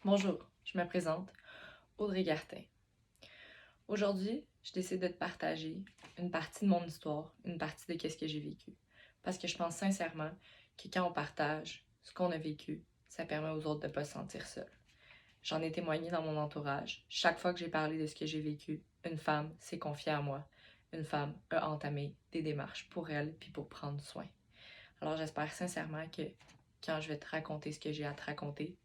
Bonjour, je me présente, Audrey Gartin. Aujourd'hui, je décide de te partager une partie de mon histoire, une partie de ce que j'ai vécu. Parce que je pense sincèrement que quand on partage ce qu'on a vécu, ça permet aux autres de ne pas se sentir seuls. J'en ai témoigné dans mon entourage. Chaque fois que j'ai parlé de ce que j'ai vécu, une femme s'est confiée à moi. Une femme a entamé des démarches pour elle puis pour prendre soin. Alors j'espère sincèrement que quand je vais te raconter ce que j'ai à te raconter,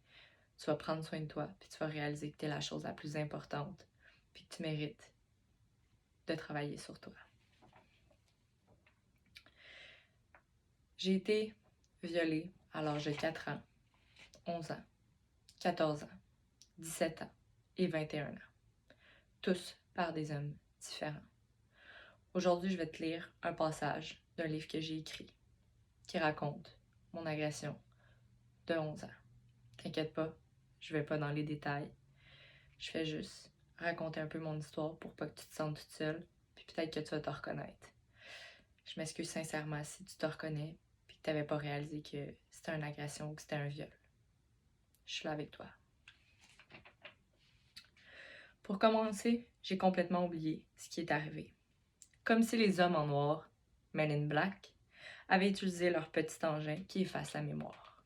tu vas prendre soin de toi, puis tu vas réaliser que tu es la chose la plus importante, puis que tu mérites de travailler sur toi. J'ai été violée à l'âge de 4 ans, 11 ans, 14 ans, 17 ans et 21 ans. Tous par des hommes différents. Aujourd'hui, je vais te lire un passage d'un livre que j'ai écrit qui raconte mon agression de 11 ans. T'inquiète pas, je vais pas dans les détails. Je fais juste raconter un peu mon histoire pour pas que tu te sentes toute seule, puis peut-être que tu vas te reconnaître. Je m'excuse sincèrement si tu te reconnais puis que tu n'avais pas réalisé que c'était une agression ou que c'était un viol. Je suis là avec toi. Pour commencer, j'ai complètement oublié ce qui est arrivé. Comme si les hommes en noir, Men in Black, avaient utilisé leur petit engin qui efface la mémoire.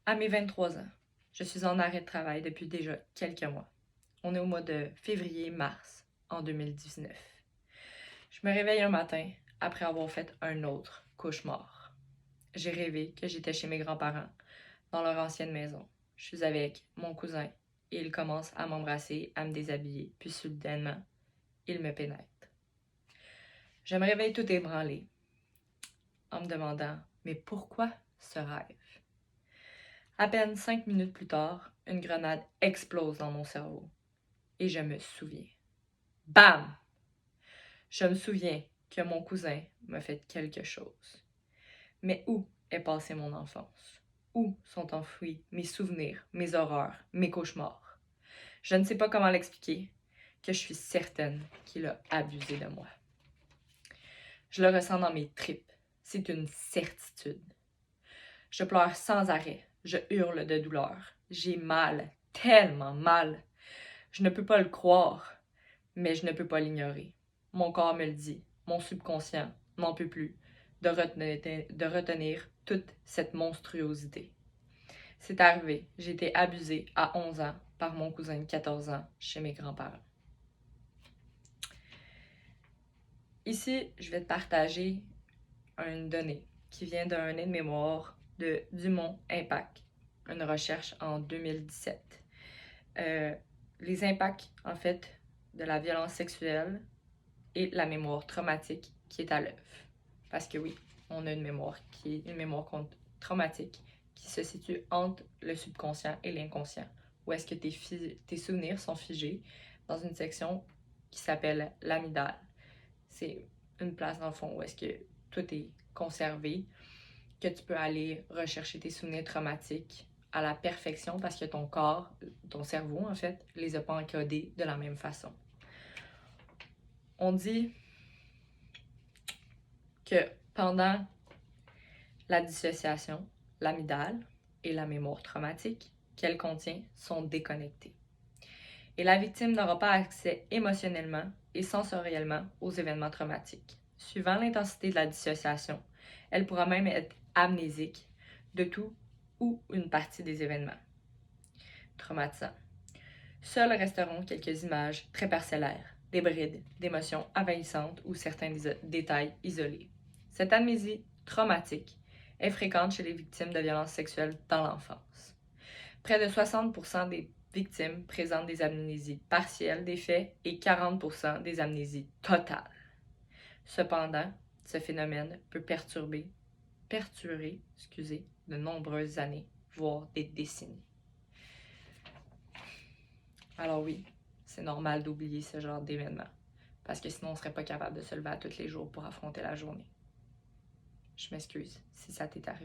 À mes 23 ans, je suis en arrêt de travail depuis déjà quelques mois. On est au mois de février-mars en 2019. Je me réveille un matin après avoir fait un autre cauchemar. J'ai rêvé que j'étais chez mes grands-parents, dans leur ancienne maison. Je suis avec mon cousin et il commence à m'embrasser, à me déshabiller, puis soudainement, il me pénètre. Je me réveille tout ébranlé, en me demandant « Mais pourquoi ce rêve? » À peine 5 minutes plus tard, une grenade explose dans mon cerveau et je me souviens. Bam! Je me souviens que mon cousin m'a fait quelque chose. Mais où est passée mon enfance? Où sont enfouis mes souvenirs, mes horreurs, mes cauchemars? Je ne sais pas comment l'expliquer, que je suis certaine qu'il a abusé de moi. Je le ressens dans mes tripes, c'est une certitude. Je pleure sans arrêt, je hurle de douleur. J'ai mal, tellement mal. Je ne peux pas le croire, mais je ne peux pas l'ignorer. Mon corps me le dit, mon subconscient n'en peut plus de retenir toute cette monstruosité. C'est arrivé, j'ai été abusée à 11 ans par mon cousin de 14 ans chez mes grands-parents. Ici, je vais te partager une donnée qui vient d'un aide-mémoire de Dumont Impact, une recherche en 2017. Les impacts, en fait, de la violence sexuelle et la mémoire traumatique qui est à l'œuvre. Parce que oui, on a une mémoire qui est une mémoire traumatique qui se situe entre le subconscient et l'inconscient, où est-ce que tes souvenirs sont figés dans une section qui s'appelle l'amygdale. C'est une place dans le fond où est-ce que tout est conservé, que tu peux aller rechercher tes souvenirs traumatiques à la perfection parce que ton corps, ton cerveau en fait, les a pas encodés de la même façon. On dit que pendant la dissociation, l'amygdale et la mémoire traumatique qu'elle contient sont déconnectées. Et la victime n'aura pas accès émotionnellement et sensoriellement aux événements traumatiques. Suivant l'intensité de la dissociation, elle pourra même être amnésique de tout ou une partie des événements traumatisants. Seules resteront quelques images très parcellaires, des brides d'émotions envahissantes ou certains détails isolés. Cette amnésie traumatique est fréquente chez les victimes de violences sexuelles dans l'enfance. Près de 60% des victimes présentent des amnésies partielles des faits et 40% des amnésies totales. Cependant, ce phénomène peut perdurer de nombreuses années, voire des décennies. Alors oui, c'est normal d'oublier ce genre d'événement, parce que sinon on ne serait pas capable de se lever à tous les jours pour affronter la journée. Je m'excuse si ça t'est arrivé.